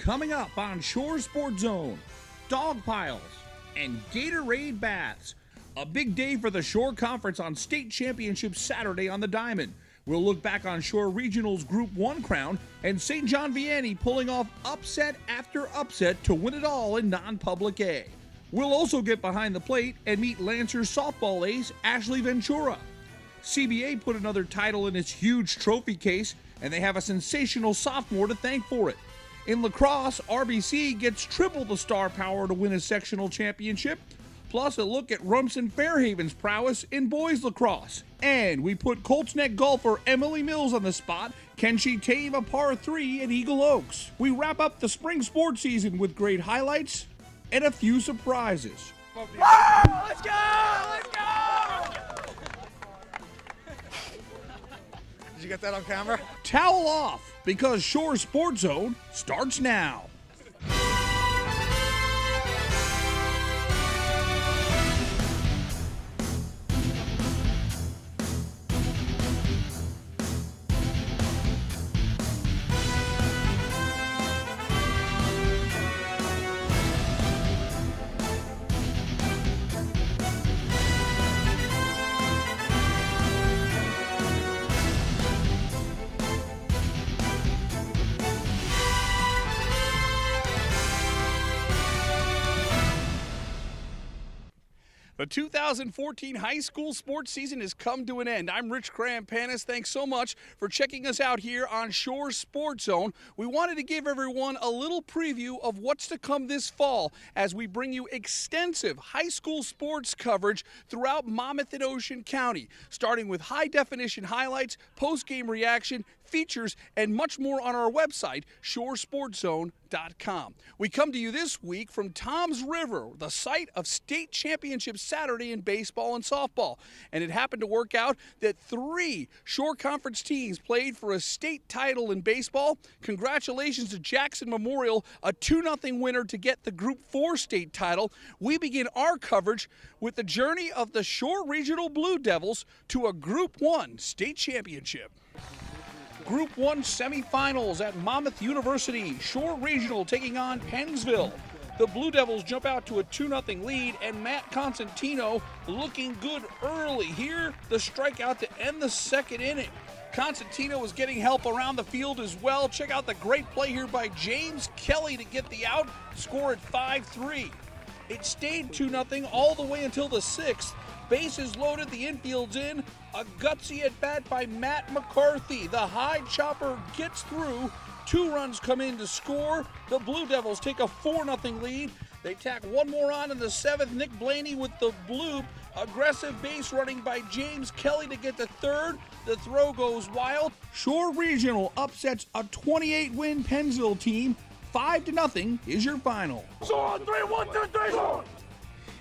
Coming up on Shore Sports Zone, dog piles and Gatorade baths. A big day for the Shore Conference on state championship Saturday on the Diamond. We'll look back on Shore Regional's Group 1 crown and St. John Vianney pulling off upset after upset to win it all in non-public A. We'll also get behind the plate and meet Lancer's softball ace Ashley Ventura. CBA put another title in its huge trophy case, and they have a sensational sophomore to thank for it. In lacrosse, RBC gets triple the star power to win a sectional championship, plus a look at Rumson Fairhaven's prowess in boys lacrosse. And we put Colts Neck golfer Emily Mills on the spot. Can she tame a par 3 at Eagle Oaks? We wrap up the spring sports season with great highlights and a few surprises. Let's go! Let's go! Did you get that on camera? Towel off, because Shore Sports Zone starts now. The 2014 high school sports season has come to an end. I'm Rich Crampanis. Thanks so much for checking us out here on Shore Sports Zone. We wanted to give everyone a little preview of what's to come this fall as we bring you extensive high school sports coverage throughout Monmouth and Ocean County, starting with high-definition highlights, post-game reaction, features, and much more on our website, shoresportszone.com. We come to you this week from Toms River, the site of state championship Saturday in baseball and softball. And it happened to work out that 3 Shore Conference teams played for a state title in baseball. Congratulations to Jackson Memorial, a 2-0 winner to get the Group 4 state title. We begin our coverage with the journey of the Shore Regional Blue Devils to a Group 1 state championship. Group 1 semifinals at Monmouth University. Shore Regional taking on Pennsville. The Blue Devils jump out to a 2-0 lead, and Matt Constantino looking good early. Here, the strikeout to end the second inning. Constantino was getting help around the field as well. Check out the great play here by James Kelly to get the out, score at 5-3. It stayed 2-0 all the way until the 6th. Bases loaded, the infield's in. A gutsy at bat by Matt McCarthy. The high chopper gets through. 2 runs come in to score. The Blue Devils take a 4-0 lead. They tack one more on in the 7th. Nick Blaney with the bloop. Aggressive base running by James Kelly to get the 3rd. The throw goes wild. Shore Regional upsets a 28-win Pennsville team. 5-0 is your final. Shore 3, 1, 2, 3, Shore!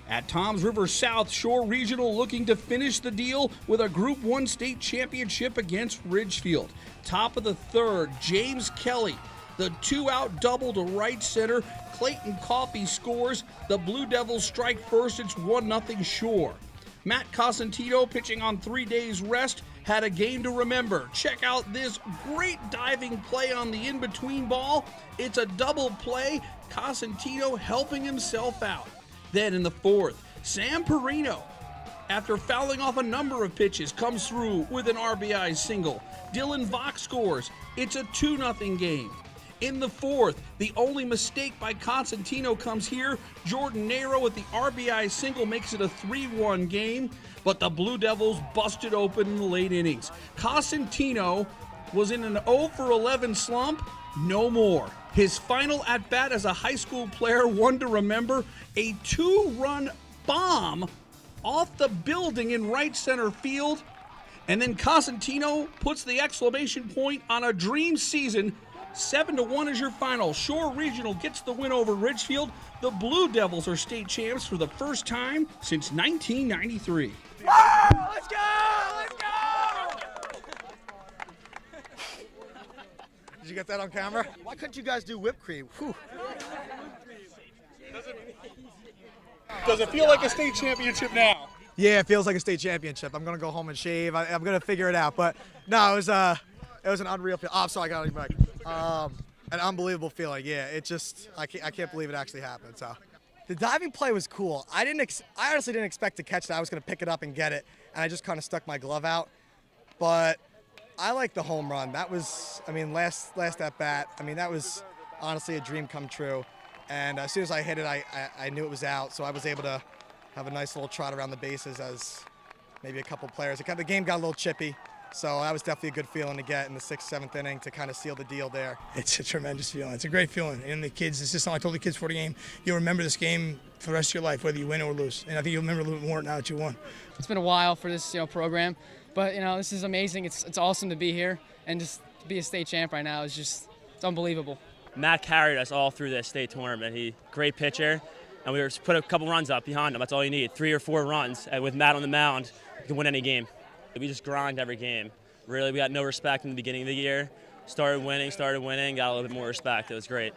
At Toms River South, Shore Regional looking to finish the deal with a Group 1 state championship against Ridgefield. Top of the 3rd, James Kelly. The 2-out double to right center. Clayton Coffey scores. The Blue Devils strike first. It's 1-0 Shore. Matt Cosentino, pitching on 3 days rest, had a game to remember. Check out this great diving play on the in-between ball. It's a double play. Cosentino helping himself out. Then in the 4th, Sam Perino, after fouling off a number of pitches, comes through with an RBI single. Dylan Vox scores. It's a 2-0 game. In the 4th, the only mistake by Constantino comes here. Jordan Nero with the RBI single makes it a 3-1 game, but the Blue Devils busted open in the late innings. Constantino was in an 0-for-11 slump. No more. His final at-bat as a high school player, one to remember, a 2-run bomb off the building in right center field. And then Cosentino puts the exclamation point on a dream season. 7-1 is your final. Shore Regional gets the win over Ridgefield. The Blue Devils are state champs for the first time since 1993. Let's go! Let's go! Did you get that on camera? Why couldn't you guys do whipped cream? Whew. Does it feel like a state championship now? Yeah, it feels like a state championship. I'm gonna go home and shave. I'm gonna figure it out. But no, it was an unreal feel. Oh, I'm sorry, I got it back. An unbelievable feeling, yeah. It just, I can't believe it actually happened. So, the diving play was cool. I honestly didn't expect to catch that. I was going to pick it up and get it, and I just kind of stuck my glove out. But I like the home run. That was, I mean, last at bat. I mean, that was honestly a dream come true. And as soon as I hit it, I knew it was out. So I was able to have a nice little trot around the bases as maybe a couple players. The game got a little chippy. So that was definitely a good feeling to get in the 6th, 7th inning to kind of seal the deal there. It's a tremendous feeling. It's a great feeling. And the kids, it's just like I told the kids before the game, you'll remember this game for the rest of your life, whether you win or lose. And I think you'll remember a little bit more now that you won. It's been a while for this program, but this is amazing. It's awesome to be here, and just to be a state champ right now is it's unbelievable. Matt carried us all through this state tournament. Great pitcher, and we were put a couple runs up behind him. That's all you need, 3 or 4 runs. And with Matt on the mound, you can win any game. We just grind every game. Really, we got no respect in the beginning of the year. Started winning, got a little bit more respect. It was great.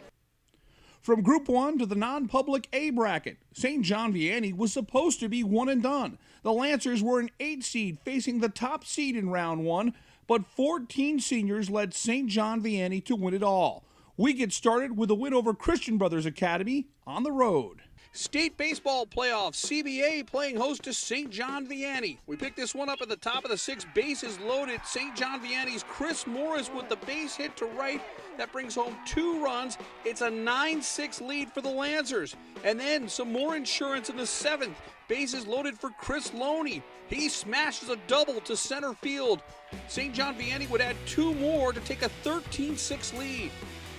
From Group 1 to the non-public A bracket, St. John Vianney was supposed to be one and done. The Lancers were an 8 seed facing the top seed in round 1, but 14 seniors led St. John Vianney to win it all. We get started with a win over Christian Brothers Academy on the road. State Baseball Playoffs, CBA playing host to St. John Vianney. We picked this one up at the top of the 6th, bases loaded. St. John Vianney's Chris Morris with the base hit to right. That brings home 2 runs. It's a 9-6 lead for the Lancers. And then some more insurance in the 7th. Bases loaded for Chris Loney. He smashes a double to center field. St. John Vianney would add 2 more to take a 13-6 lead.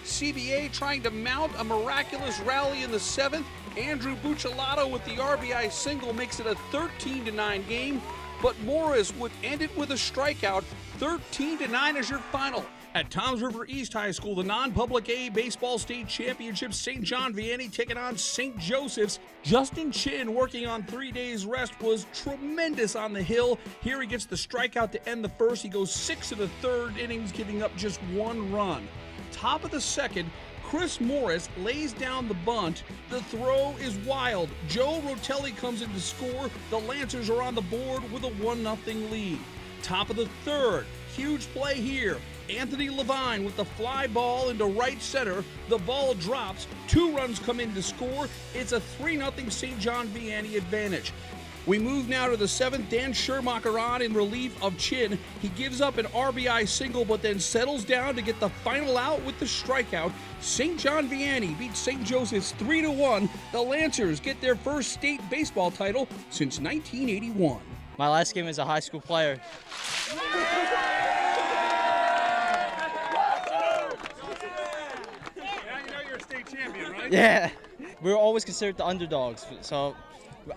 CBA trying to mount a miraculous rally in the 7th. Andrew Buccellato with the RBI single makes it a 13-9 game, but Morris would end it with a strikeout. 13-9 is your final. At Toms River East High School, the non-public A baseball state championship, St. John Vianney taking on St. Joseph's. Justin Chin, working on 3 days rest, was tremendous on the hill. Here he gets the strikeout to end the first. He goes 6 in the 3rd innings, giving up just 1 run. Top of the 2nd, Chris Morris lays down the bunt. The throw is wild. Joe Rotelli comes in to score. The Lancers are on the board with a 1-0 lead. Top of the 3rd, huge play here. Anthony Levine with the fly ball into right center. The ball drops. 2 runs come in to score. It's a 3-0 St. John Vianney advantage. We move now to the 7th. Dan Schermacher on in relief of Chin. He gives up an RBI single, but then settles down to get the final out with the strikeout. St. John Vianney beats St. Joseph's 3-1. The Lancers get their first state baseball title since 1981. My last game as a high school player. You're a state champion, right? Yeah, we were always considered the underdogs, so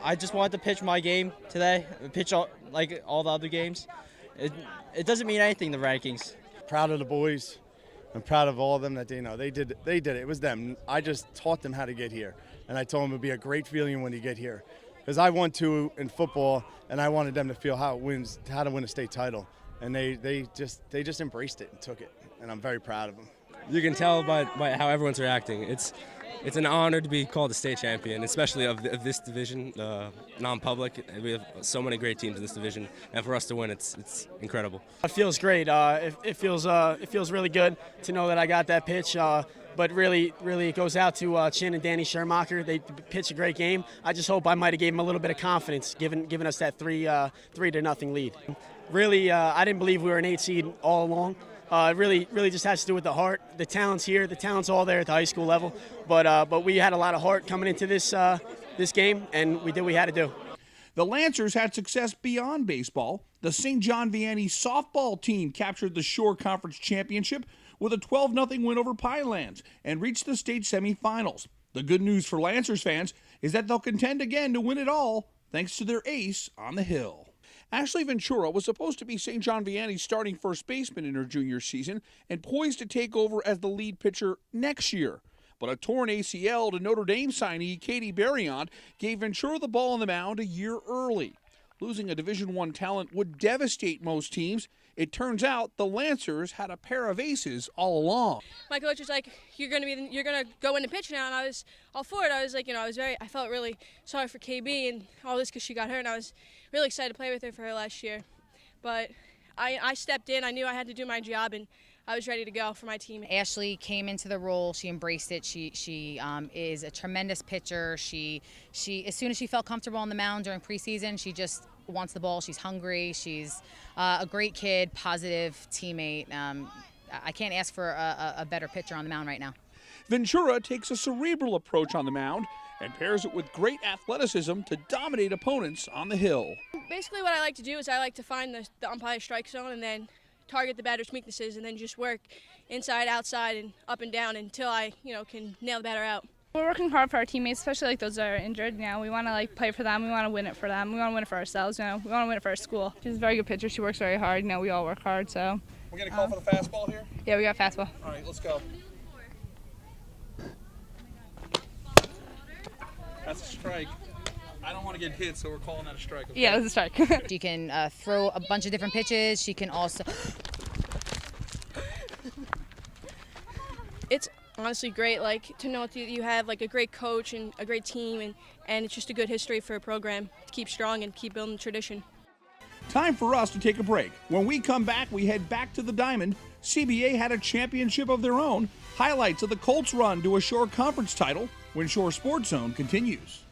I just wanted to pitch my game today, pitch like all the other games. It doesn't mean anything, the rankings. Proud of the boys. I'm proud of all of them that they did it. It was them. I just taught them how to get here, and I told them it would be a great feeling when you get here. Because I won 2 in football, and I wanted them to feel how to win a state title, and they just embraced it and took it, and I'm very proud of them. You can tell by how everyone's reacting. It's an honor to be called a state champion, especially of this division, non-public. We have so many great teams in this division, and for us to win, it's incredible. It feels great. It feels really good to know that I got that pitch. But really, it goes out to Chin and Danny Schermacher. They pitched a great game. I just hope I might have gave them a little bit of confidence, giving us that 3-0 lead. Really, I didn't believe we were an 8 seed all along. It really just has to do with the heart. The talent's here. The talent's all there at the high school level. But we had a lot of heart coming into this game, and we did what we had to do. The Lancers had success beyond baseball. The St. John Vianney softball team captured the Shore Conference Championship with a 12-0 win over Pinelands and reached the state semifinals. The good news for Lancers fans is that they'll contend again to win it all thanks to their ace on the hill. Ashley Ventura was supposed to be St. John Vianney's starting first baseman in her junior season and poised to take over as the lead pitcher next year. But a torn ACL to Notre Dame signee Katie Barriant gave Ventura the ball on the mound a year early. Losing a Division I talent would devastate most teams. It turns out the Lancers had a pair of aces all along. My coach was like, "You're gonna go in and pitch now," and I was all for it. I was like, I felt really sorry for KB and all this because she got hurt, and I was really excited to play with her for her last year. But I stepped in. I knew I had to do my job, and I was ready to go for my team. Ashley came into the role. She embraced it. She is a tremendous pitcher. She as soon as she felt comfortable on the mound during preseason, she just wants the ball. She's hungry. She's a great kid, positive teammate. I can't ask for a better pitcher on the mound right now. Ventura takes a cerebral approach on the mound and pairs it with great athleticism to dominate opponents on the hill. Basically what I like to do is I like to find the umpire strike zone and then target the batter's weaknesses and then just work inside, outside, and up and down until I, can nail the batter out. We're working hard for our teammates, especially like those that are injured. We want to play for them. We want to win it for them. We want to win it for ourselves. We want to win it for our school. She's a very good pitcher. She works very hard. We all work hard. So we're gonna call for the fastball here. Yeah, we got fastball. All right, let's go. That's a strike. I don't want to get hit, so we're calling that a strike. Okay? Yeah, that's a strike. She can throw a bunch of different pitches. She can also. It's honestly great, to know that you have a great coach and a great team, and it's just a good history for a program to keep strong and keep building tradition. Time for us to take a break. When we come back, we head back to the Diamond. CBA had a championship of their own. Highlights of the Colts' run to a Shore Conference title when Shore Sports Zone continues.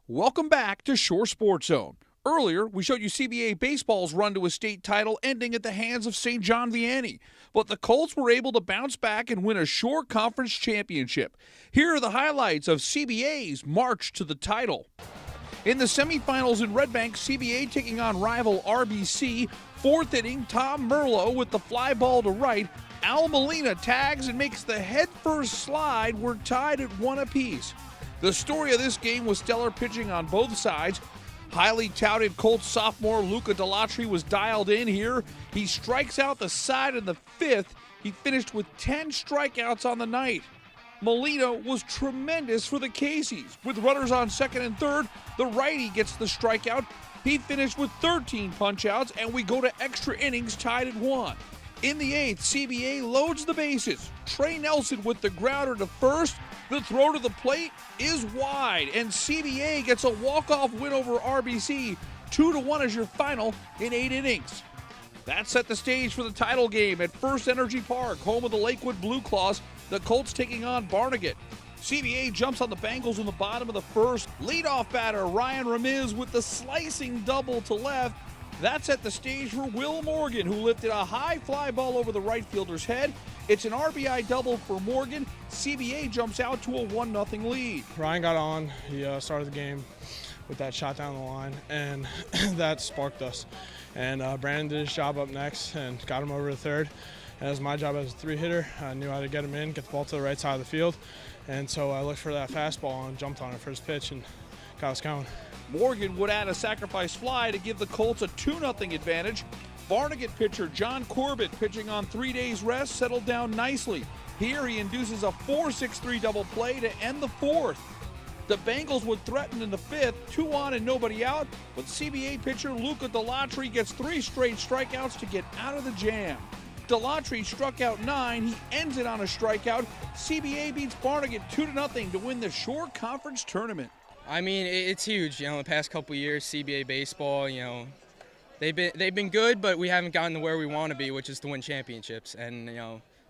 Welcome back to Shore Sports Zone. Earlier, we showed you CBA baseball's run to a state title ending at the hands of St. John Vianney. But the Colts were able to bounce back and win a Shore Conference championship. Here are the highlights of CBA's march to the title. In the semifinals in Red Bank, CBA taking on rival RBC. Fourth inning, Tom Merlo with the fly ball to right. Al Molina tags and makes the headfirst slide. We're tied at 1 apiece. The story of this game was stellar pitching on both sides. Highly touted Colts sophomore Luca Della was dialed in here. He strikes out the side in the 5th. He finished with 10 strikeouts on the night. Molina was tremendous for the Cassens. With runners on second and third, the righty gets the strikeout. He finished with 13 punch-outs, and we go to extra innings tied at 1. In the 8th, CBA loads the bases. Trey Nelson with the grounder to first. The throw to the plate is wide, and CBA gets a walk-off win over RBC. 2-1 is your final in 8 innings. That set the stage for the title game at First Energy Park, home of the Lakewood Blue Claws. The Colts taking on Barnegat. CBA jumps on the Bengals in the bottom of the first. Leadoff batter Ryan Ramiz with the slicing double to left. That set the stage for Will Morgan, who lifted a high fly ball over the right fielder's head. It's an RBI double for Morgan. CBA jumps out to a 1-0 lead. Ryan got on. He started the game with that shot down the line, and that sparked us. And Brandon did his job up next and got him over to third. And it was my job as a 3-hitter. I knew how to get him in, get the ball to the right side of the field. And so I looked for that fastball and jumped on it for his pitch and got us going. Morgan would add a sacrifice fly to give the Colts a 2-0 advantage. Barnegat pitcher John Corbett, pitching on 3 days rest, settled down nicely. Here he induces a 4-6-3 double play to end the 4th. The Bengals would threaten in the 5th, 2 on and nobody out, but CBA pitcher Luca Della gets 3 straight strikeouts to get out of the jam. Della struck out 9. He ends it on a strikeout. CBA beats Barnegat 2-0 to win the Shore Conference tournament. I mean, it's huge. The past couple years, CBA baseball, they've been good, but we haven't gotten to where we want to be, which is to win championships. And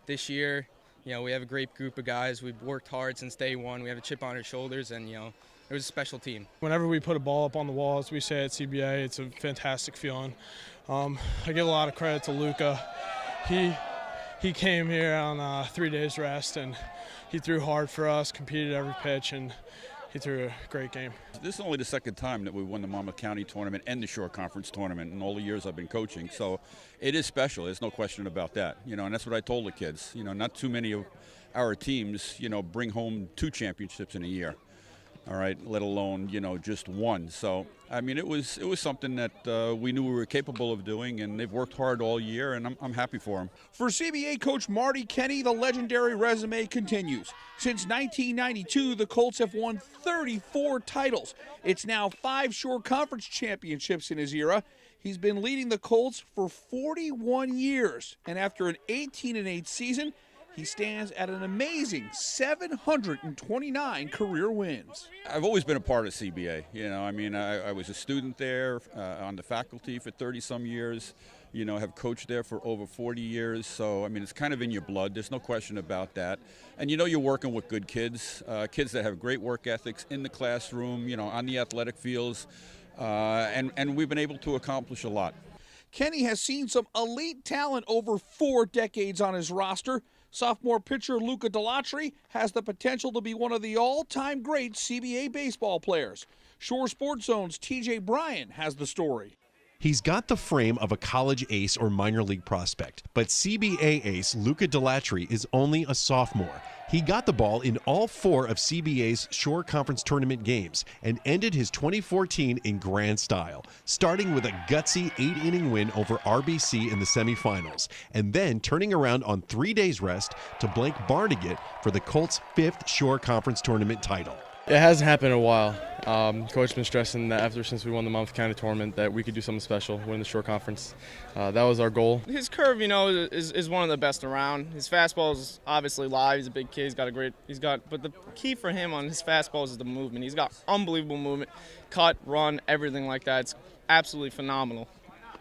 this year, we have a great group of guys. We've worked hard since day one. We have a chip on our shoulders, and it was a special team. Whenever we put a ball up on the wall, as we say at CBA, it's a fantastic feeling. I give a lot of credit to Luca. He came here on 3 days rest, and he threw hard for us, competed every pitch, and he threw a great game. This is only the second time that we won the Monmouth County tournament and the Shore Conference tournament in all the years I've been coaching. So it is special. There's no question about that. And that's what I told the kids. Not too many of our teams, bring home 2 championships in a year. All right, let alone, just one. So, I mean, it was something that we knew we were capable of doing, and they've worked hard all year, and I'm happy for them. For CBA coach Marty Kenny, the legendary resume continues. Since 1992, the Colts have won 34 titles. It's now 5 Shore Conference championships in his era. He's been leading the Colts for 41 years, and after an 18-8 season, he stands at an amazing 729 career wins. I've always been a part of CBA. I was a student there on the faculty for 30-some years. Have coached there for over 40 years. So, it's kind of in your blood. There's no question about that. And you're working with good kids, kids that have great work ethics in the classroom, on the athletic fields. And we've been able to accomplish a lot. Kenny has seen some elite talent over 4 decades on his roster. Sophomore pitcher Luca Della has the potential to be one of the all-time great CBA baseball players. Shore Sports Zone's TJ Bryan has the story. He's got the frame of a college ace or minor league prospect, but CBA ace Luca Della is only a sophomore. He got the ball in all 4 of CBA's Shore Conference Tournament games and ended his 2014 in grand style, starting with a gutsy 8-inning win over RBC in the semifinals, and then turning around on 3 days rest to blank Barnegat for the Colts' 5th Shore Conference Tournament title. It hasn't happened in a while. Coach been stressing that since we won the Monmouth County tournament that we could do something special, win the Shore Conference. That was our goal. His curve, is one of the best around. His fastball is obviously live. He's a big kid. But the key for him on his fastballs is the movement. He's got unbelievable movement, cut, run, everything like that. It's absolutely phenomenal.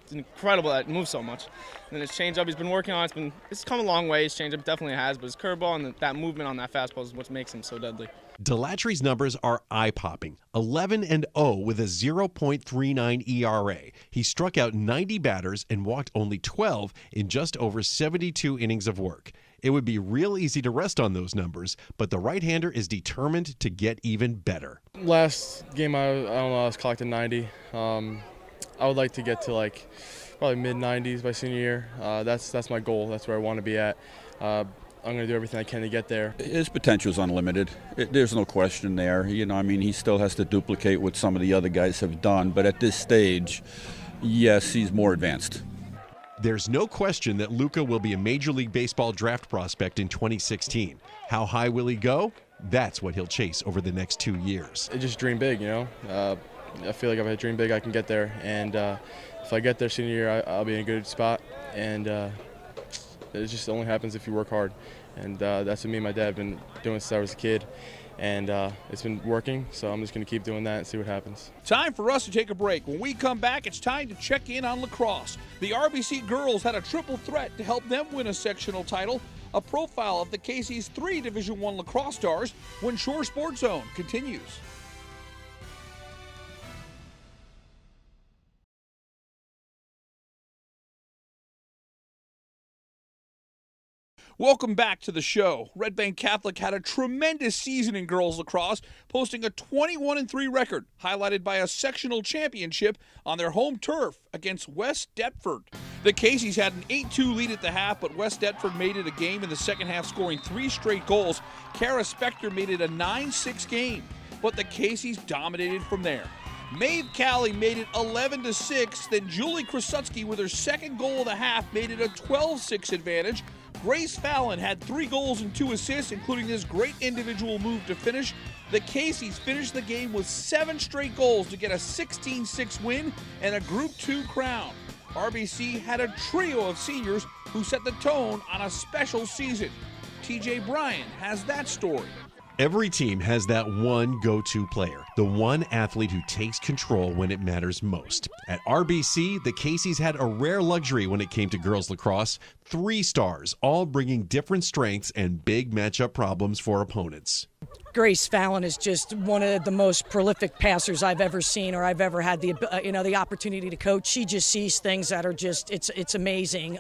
It's incredible that it moves so much. And then his changeup, he's been working on. It's come a long way. His changeup definitely has, but his curveball and that movement on that fastball is what makes him so deadly. Delatry's numbers are eye-popping. 11-0 with a 0.39 ERA. He struck out 90 batters and walked only 12 in just over 72 innings of work. It would be real easy to rest on those numbers, but the right-hander is determined to get even better. Last game, I was clocked at 90. I would like to get to probably mid-90s by senior year. That's my goal. That's where I want to be at. I'm going to do everything I can to get there. His potential is unlimited. There's no question there. He still has to duplicate what some of the other guys have done. But at this stage, yes, he's more advanced. There's no question that Luca will be a Major League Baseball draft prospect in 2016. How high will he go? That's what he'll chase over the next 2 years. Just dream big, I feel like if I dream big, I can get there. And if I get there senior year, I'll be in a good spot. And it just only happens if you work hard. And that's what me and my dad have been doing since I was a kid. And it's been working, so I'm just going to keep doing that and see what happens. Time for us to take a break. When we come back, it's time to check in on lacrosse. The RBC girls had a triple threat to help them win a sectional title. A profile of the Casey's 3 Division I lacrosse stars when Shore Sports Zone continues. Welcome back to the show. Red Bank Catholic had a tremendous season in girls lacrosse, posting a 21-3 record, highlighted by a sectional championship on their home turf against West Deptford. The Caseys had an 8-2 lead at the half, but West Deptford made it a game in the second half, scoring 3 straight goals. Kara Spector made it a 9-6 game, but the Caseys dominated from there. Maeve Calley made it 11-6, then Julie Krasutsky with her second goal of the half made it a 12-6 advantage. Grace Fallon had 3 goals and 2 assists, including this great individual move to finish. The Caseys finished the game with 7 straight goals to get a 16-6 win and a Group 2 crown. RBC had a trio of seniors who set the tone on a special season. TJ Bryan has that story. Every team has that one go-to player, the one athlete who takes control when it matters most. At RBC, the Caseys had a rare luxury when it came to girls lacrosse. 3 stars, all bringing different strengths and big matchup problems for opponents. Grace Fallon is just one of the most prolific passers I've ever seen, or I've ever had the opportunity to coach. She just sees things that are just it's amazing.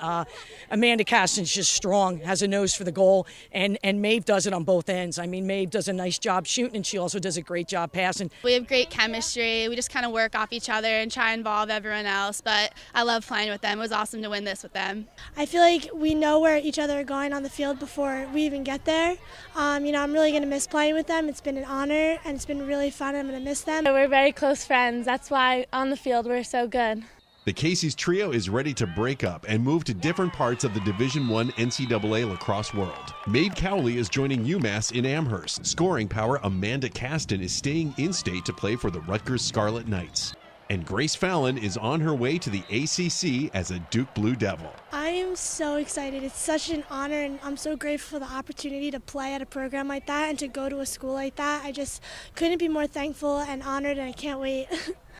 Amanda Cassens just strong, has a nose for the goal, and Maeve does it on both ends. I mean, Maeve does a nice job shooting, and she also does a great job passing. We have great chemistry. We just kind of work off each other and try to involve everyone else. But I love playing with them. It was awesome to win this with them. I feel like we know where each other are going on the field before we even get there. I'm really going to miss playing with them. It's been an honor, and it's been really fun. I'm going to miss them. We're very close friends. That's why on the field we're so good. The Caseys trio is ready to break up and move to different parts of the Division I NCAA lacrosse world. Maeve Cowley is joining UMass in Amherst. Scoring power Amanda Caston is staying in-state to play for the Rutgers Scarlet Knights. And Grace Fallon is on her way to the ACC as a Duke Blue Devil. I am so excited. It's such an honor, and I'm so grateful for the opportunity to play at a program like that and to go to a school like that. I just couldn't be more thankful and honored, and I can't wait.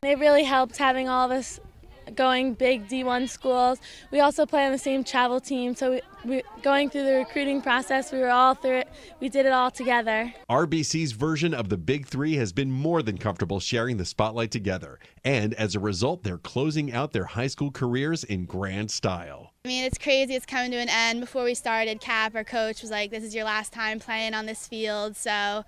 It really helped having all of us going big D1 schools. We also play on the same travel team, so we going through the recruiting process, we were all through it. We did it all together. RBC's version of the Big Three has been more than comfortable sharing the spotlight together, and as a result, they're closing out their high school careers in grand style. I mean, it's crazy. It's coming to an end. Before we started, Cap, our coach, was like, this is your last time playing on this field. So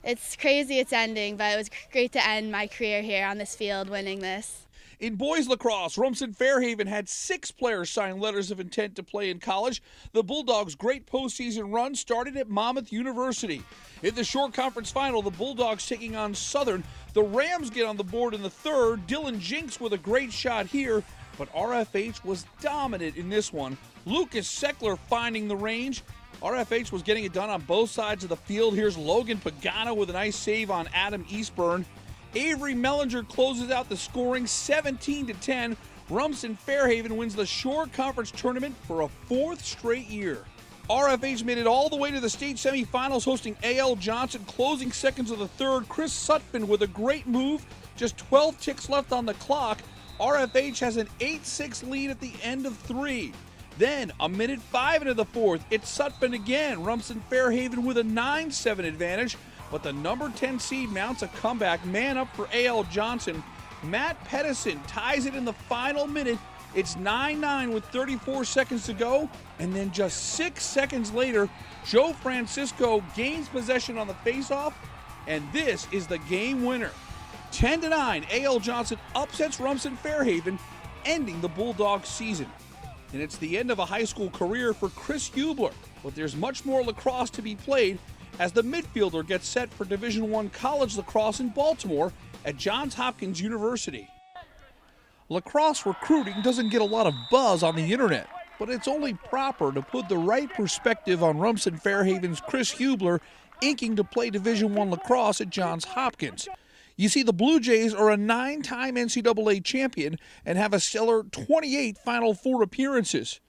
it's crazy it's ending, but it was great to end my career here on this field winning this. In boys lacrosse, Rumson Fairhaven had 6 players sign letters of intent to play in college. The Bulldogs' great postseason run started at Monmouth University. In the short conference final, the Bulldogs taking on Southern. The Rams get on the board in the third. Dylan Jinks with a great shot here, but RFH was dominant in this one. Lucas Seckler finding the range. RFH was getting it done on both sides of the field. Here's Logan Pagano with a nice save on Adam Eastburn. Avery Mellinger closes out the scoring 17-10. Rumson Fairhaven wins the Shore Conference Tournament for a 4th straight year. RFH made it all the way to the state semifinals, hosting A.L. Johnson. Closing seconds of the third, Chris Sutphin with a great move. Just 12 ticks left on the clock. RFH has an 8-6 lead at the end of 3. Then, a minute 5 into the fourth, it's Sutphin again. Rumson Fairhaven with a 9-7 advantage. But the number 10 seed mounts a comeback. Man up for A.L. Johnson. Matt Pedersen ties it in the final minute. It's 9-9 with 34 seconds to go. And then just 6 seconds later, Joe Francisco gains possession on the faceoff. And this is the game winner. 10-9, A.L. Johnson upsets Rumson Fairhaven, ending the Bulldogs season. And it's the end of a high school career for Chris Hubler. But there's much more lacrosse to be played, as the midfielder gets set for Division I college lacrosse in Baltimore at Johns Hopkins University. Lacrosse recruiting doesn't get a lot of buzz on the internet, but it's only proper to put the right perspective on Rumson Fairhaven's Chris Hubler inking to play Division I lacrosse at Johns Hopkins. You see, the Blue Jays are a 9-time NCAA champion and have a stellar 28 Final Four appearances.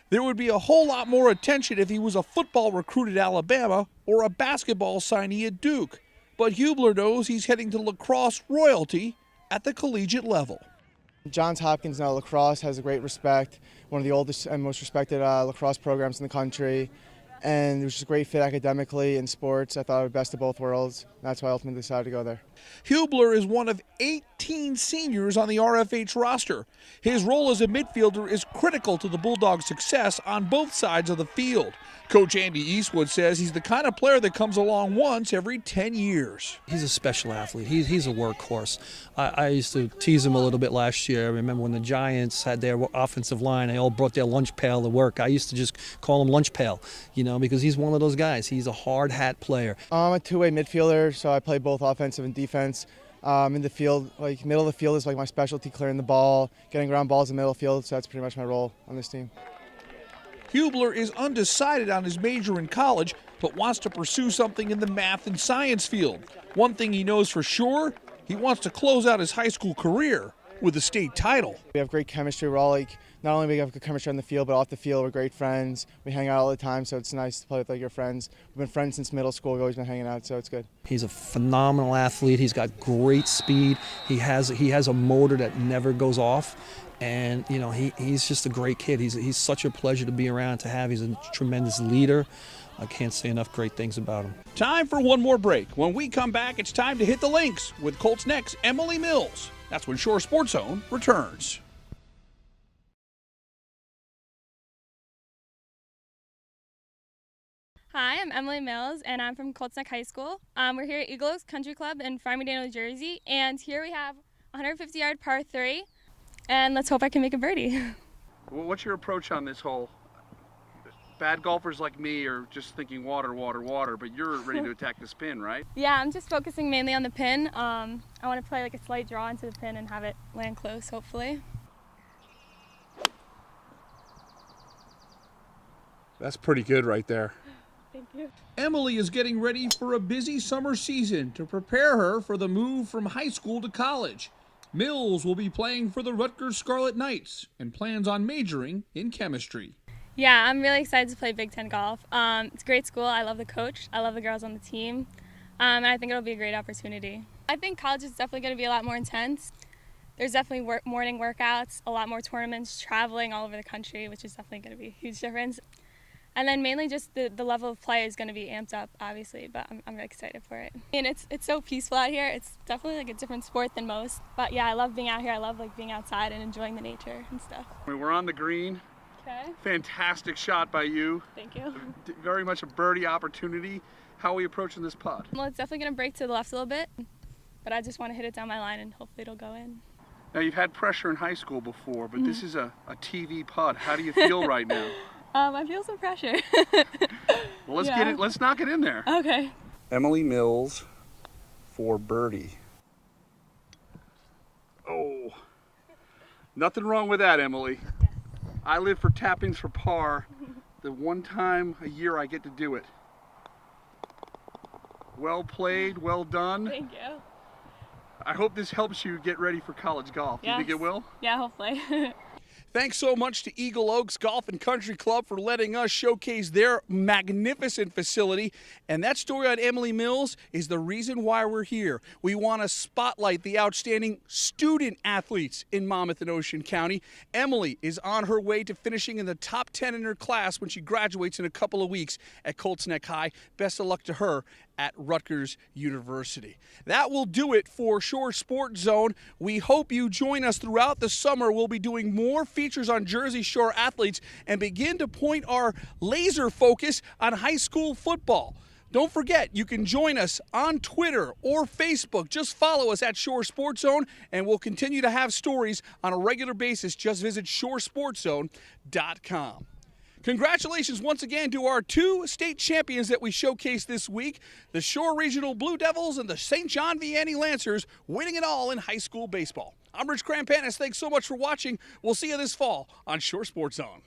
There would be a whole lot more attention if he was a football recruit at Alabama or a basketball signee at Duke. But Hubler knows he's heading to lacrosse royalty at the collegiate level. Johns Hopkins now lacrosse has a great respect, one of the oldest and most respected lacrosse programs in the country. And it was just a great fit academically in sports. I thought it was best of both worlds. That's why I ultimately decided to go there. Hubler is one of 18 seniors on the RFH roster. His role as a midfielder is critical to the Bulldogs' success on both sides of the field. Coach Andy Eastwood says he's the kind of player that comes along once every 10 years. He's a special athlete. He's a workhorse. I used to tease him a little bit last year. I remember when the Giants had their offensive line, they all brought their lunch pail to work. I used to just call him Lunch Pail, because he's one of those guys. He's a hard hat player. I'm a two-way midfielder, so I play both offensive and defense. In the field, middle of the field is my specialty, clearing the ball, getting around balls in the middle of the field, so that's pretty much my role on this team. Hubler is undecided on his major in college, but wants to pursue something in the math and science field. One thing he knows for sure, he wants to close out his high school career with a state title. We have great chemistry. We're all not only we have good chemistry on the field, but off the field we're great friends. We hang out all the time, so it's nice to play with your friends. We've been friends since middle school. We've always been hanging out, so it's good. He's a phenomenal athlete. He's got great speed. He has a motor that never goes off. And, he's just a great kid. He's such a pleasure to be around, to have. He's a tremendous leader. I can't say enough great things about him. Time for one more break. When we come back, it's time to hit the links with Colts Next Emily Mills. That's when Shore Sports Zone returns. Hi, I'm Emily Mills, and I'm from Colts Neck High School. We're here at Eagle Oaks Country Club in Farmingdale, New Jersey, and here we have a 150-yard par 3, and let's hope I can make a birdie. What's your approach on this hole? Bad golfers like me are just thinking water, water, water, but you're ready to attack the spin, right? Yeah, I'm just focusing mainly on the pin. I want to play a slight draw into the pin and have it land close, hopefully. That's pretty good right there. Thank you. Emily is getting ready for a busy summer season to prepare her for the move from high school to college. Mills will be playing for the Rutgers Scarlet Knights and plans on majoring in chemistry. Yeah, I'm really excited to play Big Ten golf. It's a great school. I love the coach. I love the girls on the team. And I think it'll be a great opportunity. I think college is definitely going to be a lot more intense. There's definitely morning workouts, a lot more tournaments, traveling all over the country, which is definitely going to be a huge difference. And then mainly just the level of play is going to be amped up, obviously, but I'm really excited for it. And it's so peaceful out here. It's definitely like a different sport than most. But yeah, I love being out here. I love being outside and enjoying the nature and stuff. We're on the green. Okay. Fantastic shot by you. Thank you. Very much a birdie opportunity. How are we approaching this putt? Well, it's definitely going to break to the left a little bit, but I just want to hit it down my line and hopefully it'll go in. Now, you've had pressure in high school before, but this is a TV putt. How do you feel right now? I feel some pressure. Well, let's knock it in there. Okay. Emily Mills for birdie. Oh, nothing wrong with that, Emily. Yes. I live for tappings for par. The one time a year I get to do it. Well played, well done. Thank you. I hope this helps you get ready for college golf. Do you think it will? Yeah, hopefully. Thanks so much to Eagle Oaks Golf and Country Club for letting us showcase their magnificent facility. And that story on Emily Mills is the reason why we're here. We want to spotlight the outstanding student athletes in Monmouth and Ocean County. Emily is on her way to finishing in the top 10 in her class when she graduates in a couple of weeks at Colts Neck High. Best of luck to her at Rutgers University. That will do it for Shore Sports Zone. We hope you join us throughout the summer. We'll be doing more features on Jersey Shore athletes and begin to point our laser focus on high school football. Don't forget, you can join us on Twitter or Facebook. Just follow us at Shore Sports Zone, and we'll continue to have stories on a regular basis. Just visit shoresportszone.com. Congratulations once again to our two state champions that we showcased this week, the Shore Regional Blue Devils and the St. John Vianney Lancers, winning it all in high school baseball. I'm Rich Krampanis. Thanks so much for watching. We'll see you this fall on Shore Sports Zone.